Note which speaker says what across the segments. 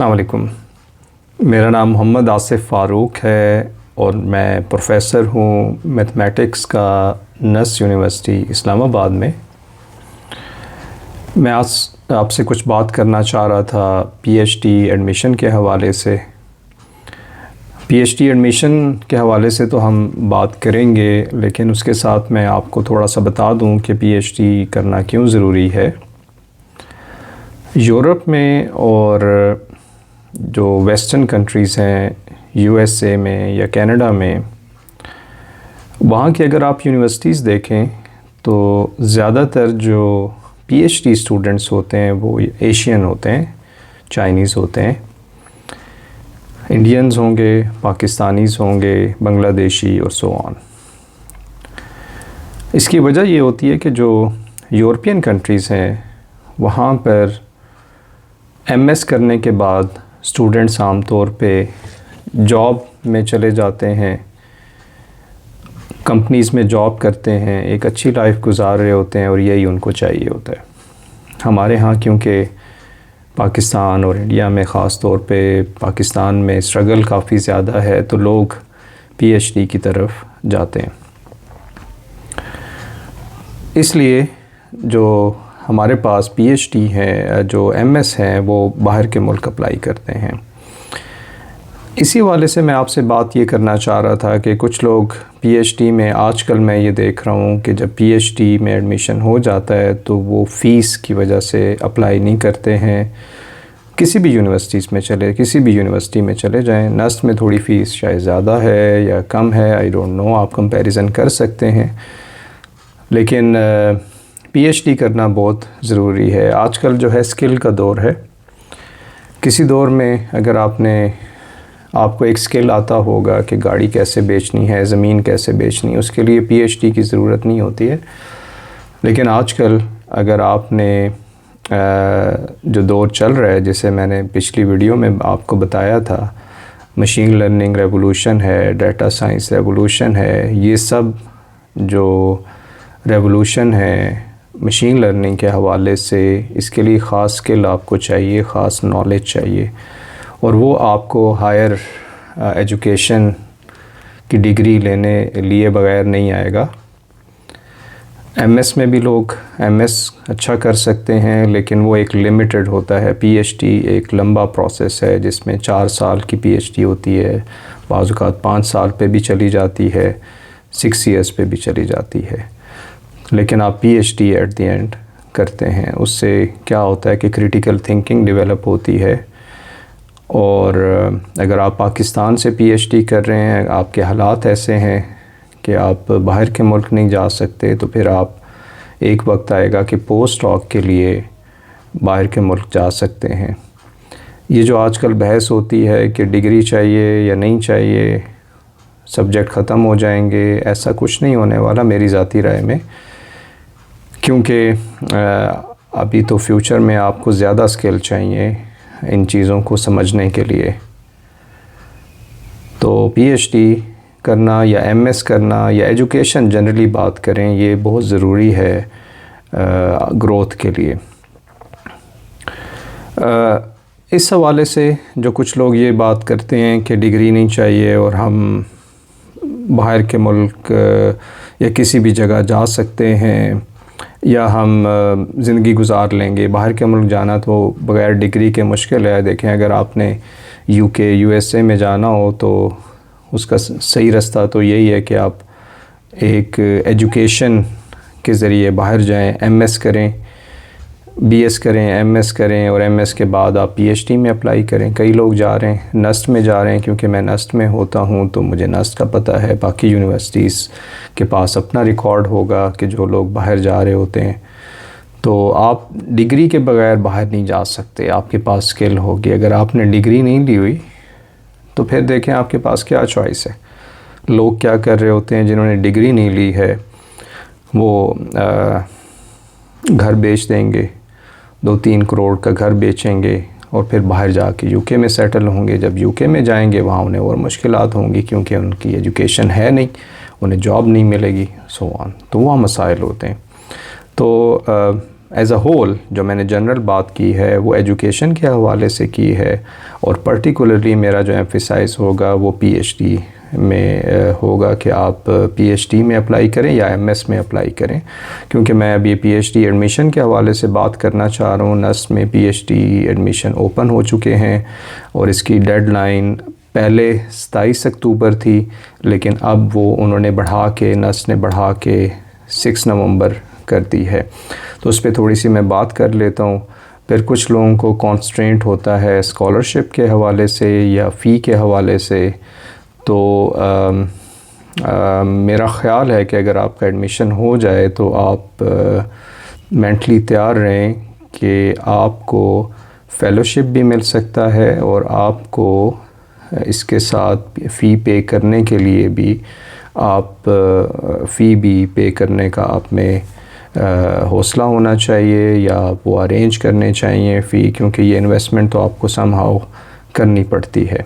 Speaker 1: अस्सलाम वालेकुम। मेरा नाम मोहम्मद आसिफ़ फ़ारूक है और मैं प्रोफ़ेसर हूँ मैथमेटिक्स का नस यूनिवर्सिटी इस्लामाबाद में। मैं आज आपसे कुछ बात करना चाह रहा था पीएचडी एडमिशन के हवाले से। पीएचडी एडमिशन के हवाले से तो हम बात करेंगे, लेकिन उसके साथ मैं आपको थोड़ा सा बता दूँ कि पीएचडी करना क्यों ज़रूरी है। यूरोप में और जो वेस्टर्न कंट्रीज़ हैं, यूएसए में या कनाडा में, वहाँ की अगर आप यूनिवर्सिटीज़ देखें तो ज़्यादातर जो पीएचडी स्टूडेंट्स होते हैं वो एशियन होते हैं, चाइनीज़ होते हैं, इंडियंस होंगे, पाकिस्तानीज़ होंगे, बांग्लादेशी और सो ऑन। इसकी वजह ये होती है कि जो यूरोपियन कंट्रीज़ हैं वहाँ पर एमएस करने के बाद स्टूडेंट्स आम तौर पे जॉब में चले जाते हैं, कंपनीज़ में जॉब करते हैं, एक अच्छी लाइफ गुजार रहे होते हैं और यही उनको चाहिए होता है। हमारे यहाँ क्योंकि पाकिस्तान और इंडिया में ख़ास तौर पे पाकिस्तान में स्ट्रगल काफ़ी ज़्यादा है, तो लोग पीएचडी की तरफ जाते हैं। इसलिए जो हमारे पास पीएचडी है, जो एमएस हैं, वो बाहर के मुल्क अप्लाई करते हैं। इसी वाले से मैं आपसे बात ये करना चाह रहा था कि कुछ लोग पीएचडी में, आजकल मैं ये देख रहा हूँ कि जब पीएचडी में एडमिशन हो जाता है तो वो फ़ीस की वजह से अप्लाई नहीं करते हैं। किसी भी यूनिवर्सिटीज़ में किसी भी यूनिवर्सिटी में चले जाएँ, नस्ट में थोड़ी फ़ीस शायद ज़्यादा है या कम है, आई डोंट नो, आप कंपैरिजन कर सकते हैं, लेकिन पीएचडी करना बहुत ज़रूरी है। आजकल जो है स्किल का दौर है। किसी दौर में अगर आपको एक स्किल आता होगा कि गाड़ी कैसे बेचनी है, ज़मीन कैसे बेचनी है, उसके लिए पीएचडी की ज़रूरत नहीं होती है। लेकिन आजकल अगर आपने जो दौर चल रहा है, जैसे मैंने पिछली वीडियो में आपको बताया था, मशीन लर्निंग रेवोल्यूशन है, डाटा साइंस रेवोल्यूशन है, ये सब जो रेवोल्यूशन है मशीन लर्निंग के हवाले से, इसके लिए ख़ास स्किल आपको चाहिए, ख़ास नॉलेज चाहिए, और वो आपको हायर एजुकेशन की डिग्री लेने लिए बगैर नहीं आएगा। एमएस में भी लोग एमएस अच्छा कर सकते हैं, लेकिन वो एक लिमिटेड होता है। पीएचडी एक लंबा प्रोसेस है जिसमें 4 साल की पीएचडी होती है, बाज़ औक़ात 5 साल पे भी चली जाती है, 6 ईयर्स पे भी चली जाती है। लेकिन आप पीएचडी एट द एंड करते हैं, उससे क्या होता है कि क्रिटिकल थिंकिंग डेवलप होती है। और अगर आप पाकिस्तान से पीएचडी कर रहे हैं, आपके हालात ऐसे हैं कि आप बाहर के मुल्क नहीं जा सकते, तो फिर आप एक वक्त आएगा कि पोस्ट डॉक के लिए बाहर के मुल्क जा सकते हैं। ये जो आजकल बहस होती है कि डिग्री चाहिए या नहीं चाहिए, सब्जेक्ट ख़त्म हो जाएंगे, ऐसा कुछ नहीं होने वाला मेरी ज़ाती राय में, क्योंकि अभी तो फ्यूचर में आपको ज़्यादा स्किल चाहिए इन चीज़ों को समझने के लिए। तो पीएचडी करना या एमएस करना या एजुकेशन जनरली बात करें, ये बहुत ज़रूरी है ग्रोथ के लिए। इस हवाले से जो कुछ लोग ये बात करते हैं कि डिग्री नहीं चाहिए और हम बाहर के मुल्क या किसी भी जगह जा सकते हैं या हम ज़िंदगी गुजार लेंगे, बाहर के मुल्क जाना तो बग़ैर डिग्री के मुश्किल है। देखें, अगर आपने यूके यूएसए में जाना हो तो उसका सही रास्ता तो यही है कि आप एक एजुकेशन के ज़रिए बाहर जाएं, एमएस करें, बीएस करें, एमएस करें और एमएस के बाद आप पीएचडी में अप्लाई करें। कई लोग जा रहे हैं, नस्ट में जा रहे हैं, क्योंकि मैं नस्ट में होता हूं तो मुझे नस्ट का पता है। बाकी यूनिवर्सिटीज़ के पास अपना रिकॉर्ड होगा कि जो लोग बाहर जा रहे होते हैं। तो आप डिग्री के बगैर बाहर नहीं जा सकते, आपके पास स्किल होगी। अगर आपने डिग्री नहीं ली हुई तो फिर देखें आपके पास क्या चॉइस है। लोग क्या कर रहे होते हैं, जिन्होंने डिग्री नहीं ली है वो घर बेच देंगे, 2-3 करोड़ का घर बेचेंगे और फिर बाहर जाके यूके में सेटल होंगे। जब यूके में जाएंगे वहाँ उन्हें और मुश्किलात होंगी, क्योंकि उनकी एजुकेशन है नहीं, उन्हें जॉब नहीं मिलेगी, सो ऑन। तो वहाँ मसाइल होते हैं। तो एज़ अ होल जो मैंने जनरल बात की है वो एजुकेशन के हवाले से की है, और पर्टिकुलरली मेरा जो एम्फिसाइज़ होगा वो पीएचडी में होगा कि आप पीएचडी में अप्लाई करें या एमएस में अप्लाई करें, क्योंकि मैं अभी पीएचडी एडमिशन के हवाले से बात करना चाह रहा हूँ। नस्ट में पीएचडी एडमिशन ओपन हो चुके हैं और इसकी डेडलाइन पहले 27 अक्टूबर थी, लेकिन अब वो उन्होंने बढ़ा के, नस्ट ने बढ़ा के 6 नवंबर कर दी है। तो उस पर थोड़ी सी मैं बात कर लेता हूँ। फिर कुछ लोगों को कॉन्स्ट्रेंट होता है स्कॉलरशिप के हवाले से या फ़ी के हवाले से। तो मेरा ख़्याल है कि अगर आपका एडमिशन हो जाए तो आप मेंटली तैयार रहें कि आपको फ़ेलोशिप भी मिल सकता है और आपको इसके साथ फ़ी पे करने के लिए भी आप फ़ी भी पे करने का आप में हौसला होना चाहिए या वो अरेंज करने चाहिए फ़ी, क्योंकि ये इन्वेस्टमेंट तो आपको समहाउ करनी पड़ती है।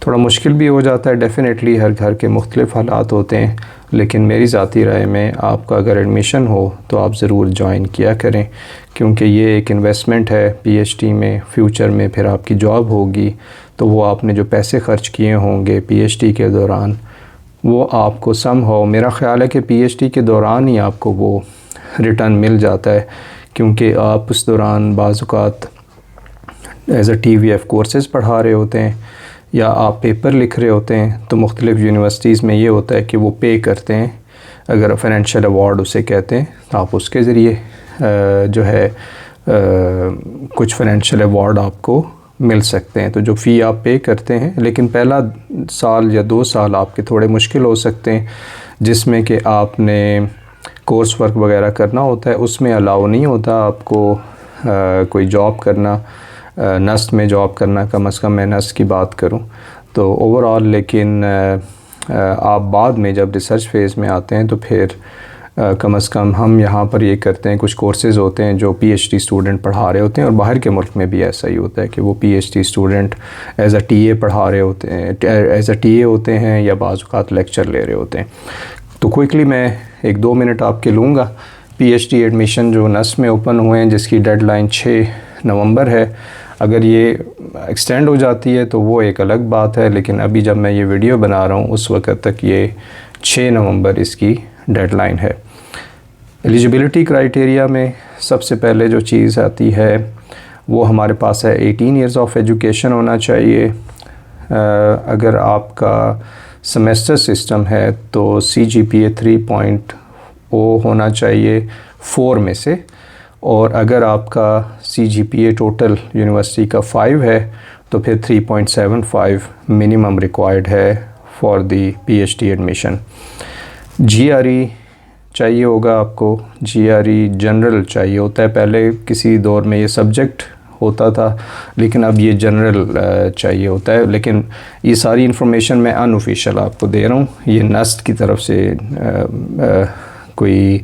Speaker 1: थोड़ा मुश्किल भी हो जाता है डेफ़िनेटली, हर घर के मुख्तलिफ़ हालात होते हैं, लेकिन मेरी ज़ाती राय में आपका अगर एडमिशन हो तो आप ज़रूर जॉइन किया करें, क्योंकि ये एक इन्वेस्टमेंट है पीएचडी में। फ्यूचर में फिर आपकी जॉब होगी तो वो आपने जो पैसे ख़र्च किए होंगे पीएचडी के दौरान वो आपको समहाउ, मेरा ख़्याल है कि पीएचडी के दौरान ही आपको वो रिटर्न मिल जाता है, क्योंकि आप उस दौरान बाज़ औक़ात एज़ अ टीवीएफ कोर्सेज़ पढ़ा रहे होते हैं या आप पेपर लिख रहे होते हैं। तो मुख्तलिफ़ यूनिवर्सिटीज़ में ये होता है कि वो पे करते हैं, अगर फाइनेंशियल अवार्ड उसे कहते हैं, तो आप उसके ज़रिए जो है कुछ फाइनेंशियल अवार्ड आपको मिल सकते हैं। तो जो फ़ी आप पे करते हैं, लेकिन पहला साल या 2 साल आपके थोड़े मुश्किल हो सकते हैं, जिसमें कि आपने कोर्स वर्क वगैरह करना होता है, उसमें अलाउ नहीं होता आपको कोई जॉब करना, नस्ट में जॉब करना, कम से कम मैं नस्ट की बात करूं तो ओवरऑल। लेकिन आप बाद में जब रिसर्च फेज़ में आते हैं तो फिर कम से कम हम यहाँ पर ये करते हैं, कुछ कोर्सेज़ होते हैं जो पीएचडी स्टूडेंट पढ़ा रहे होते हैं, और बाहर के मुल्क में भी ऐसा ही होता है कि वो PhD student as a TA पढ़ा रहे होते हैं, एज़ अ टीए होते हैं या बाज़ औक़ात लेक्चर ले रहे होते हैं। तो क्विकली मैं 1-2 मिनट आपके लूँगा। पीएचडी एडमिशन जो नस्ट में ओपन हुए हैं, जिसकी डेडलाइन 6 नवंबर है, अगर ये एक्सटेंड हो जाती है तो वो एक अलग बात है, लेकिन अभी जब मैं ये वीडियो बना रहा हूँ उस वक्त तक ये 6 नवंबर इसकी डेडलाइन है। एलिजिबिलिटी क्राइटेरिया में सबसे पहले जो चीज़ आती है वो हमारे पास है 18 ईयर्स ऑफ एजुकेशन होना चाहिए। अगर आपका सेमेस्टर सिस्टम है तो CGPA 3.0 होना चाहिए 4 में से, और अगर आपका CGPA टोटल यूनिवर्सिटी का 5 है तो फिर 3.75 मिनिमम रिक्वायर्ड है for the PhD admission. GRE चाहिए होगा आपको, GRE जनरल चाहिए होता है। पहले किसी दौर में ये सब्जेक्ट होता था, लेकिन अब ये जनरल चाहिए होता है। लेकिन ये सारी इन्फॉर्मेशन मैं अनऑफिशियल आपको दे रहा हूँ, ये नस्ट की तरफ से कोई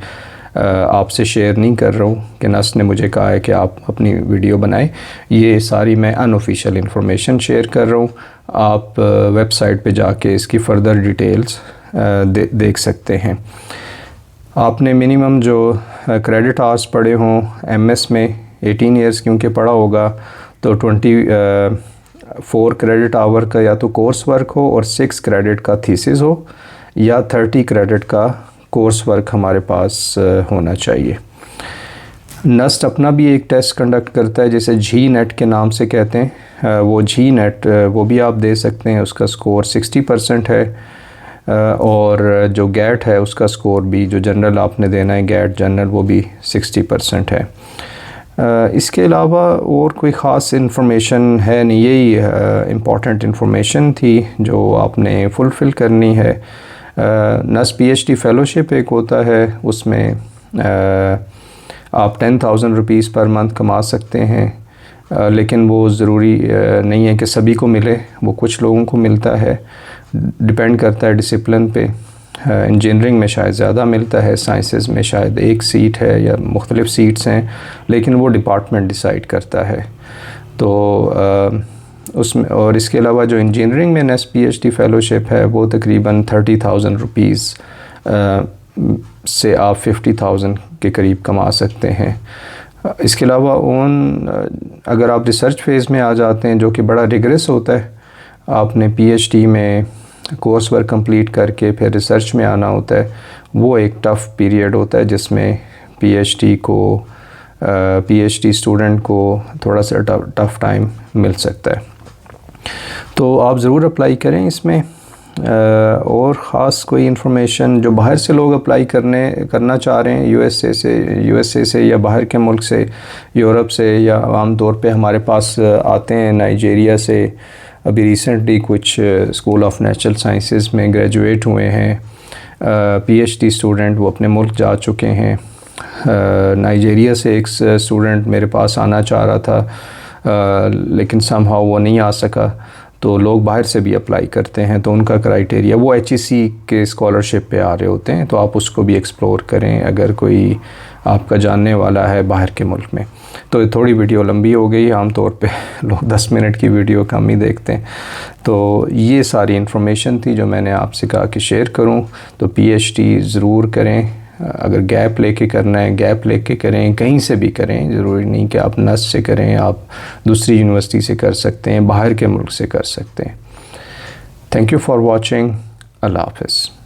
Speaker 1: आपसे शेयर नहीं कर रहा हूँ कि नस्ट ने मुझे कहा है कि आप अपनी वीडियो बनाएं। ये सारी मैं अनऑफिशियल इन्फॉर्मेशन शेयर कर रहा हूँ। आप वेबसाइट पे जाके इसकी फ़र्दर डिटेल्स देख सकते हैं। आपने मिनिमम जो क्रेडिट आवर्स पढ़े हों MS में 18 ईयर्स क्योंकि पढ़ा होगा, तो 24 क्रेडिट आवर का या तो कोर्स वर्क हो और 6 क्रेडिट का थीसिस हो, या 30 क्रेडिट का कोर्स वर्क हमारे पास होना चाहिए। नस्ट अपना भी एक टेस्ट कंडक्ट करता है जिसे GNET के नाम से कहते हैं। वो GNET वो भी आप दे सकते हैं, उसका स्कोर 60% है, और जो GAT है उसका स्कोर भी, जो जनरल आपने देना है GAT जनरल, वो भी 60% है। इसके अलावा और कोई ख़ास इन्फॉर्मेशन है नहीं, यही इम्पॉर्टेंट इन्फॉर्मेशन थी जो आपने फुलफ़िल करनी है। नस्ट PhD फ़ेलोशिप एक होता है, उसमें आप 10,000 रुपीज़ पर मंथ कमा सकते हैं, लेकिन वो ज़रूरी नहीं है कि सभी को मिले, वो कुछ लोगों को मिलता है, डिपेंड करता है डिसिप्लिन पे। इंजीनियरिंग में शायद ज़्यादा मिलता है, साइंसेस में शायद 1 सीट है या मुख्तलिफ़ सीट्स हैं, लेकिन वो डिपार्टमेंट डिसाइड करता है। तो उसमें, और इसके अलावा जो इंजीनियरिंग में नस्ट PhD फ़ेलोशिप है वो तकरीबन 30,000 रुपीज़ से आप 50,000 के करीब कमा सकते हैं। इसके अलावा अगर आप रिसर्च फेज़ में आ जाते हैं, जो कि बड़ा रिगरस होता है, आपने पीएचडी में कोर्स वर्क कंप्लीट करके फिर रिसर्च में आना होता है, वो एक टफ़ पीरियड होता है जिसमें पीएचडी स्टूडेंट को थोड़ा सा टफ़ टाइम मिल सकता है। तो आप ज़रूर अप्लाई करें इसमें। और ख़ास कोई इन्फॉर्मेशन जो बाहर से लोग अप्लाई करना चाह रहे हैं, यूएसए से या बाहर के मुल्क से, यूरोप से, या आम तौर पे हमारे पास आते हैं नाइजीरिया से। अभी रिसेंटली कुछ स्कूल ऑफ नेचुरल साइंसेस में ग्रेजुएट हुए हैं पीएचडी स्टूडेंट, वो अपने मुल्क जा चुके हैं। नाइजीरिया से एक स्टूडेंट मेरे पास आना चाह रहा था, लेकिन समहाउ वो नहीं आ सका। तो लोग बाहर से भी अप्लाई करते हैं, तो उनका क्राइटेरिया वो एचईसी के स्कॉलरशिप पे आ रहे होते हैं, तो आप उसको भी एक्सप्लोर करें अगर कोई आपका जानने वाला है बाहर के मुल्क में। तो थोड़ी वीडियो लंबी हो गई, आम तौर पे लोग 10 मिनट की वीडियो कम ही देखते हैं। तो ये सारी इन्फॉर्मेशन थी जो मैंने आपसे कहा कि शेयर करूं। तो पीएचडी ज़रूर करें, अगर गैप लेके करना है गैप लेके करें, कहीं से भी करें, ज़रूरी नहीं कि आप नस से करें, आप दूसरी यूनिवर्सिटी से कर सकते हैं, बाहर के मुल्क से कर सकते हैं। Thank you for watching. अल्लाह हाफ़िज़।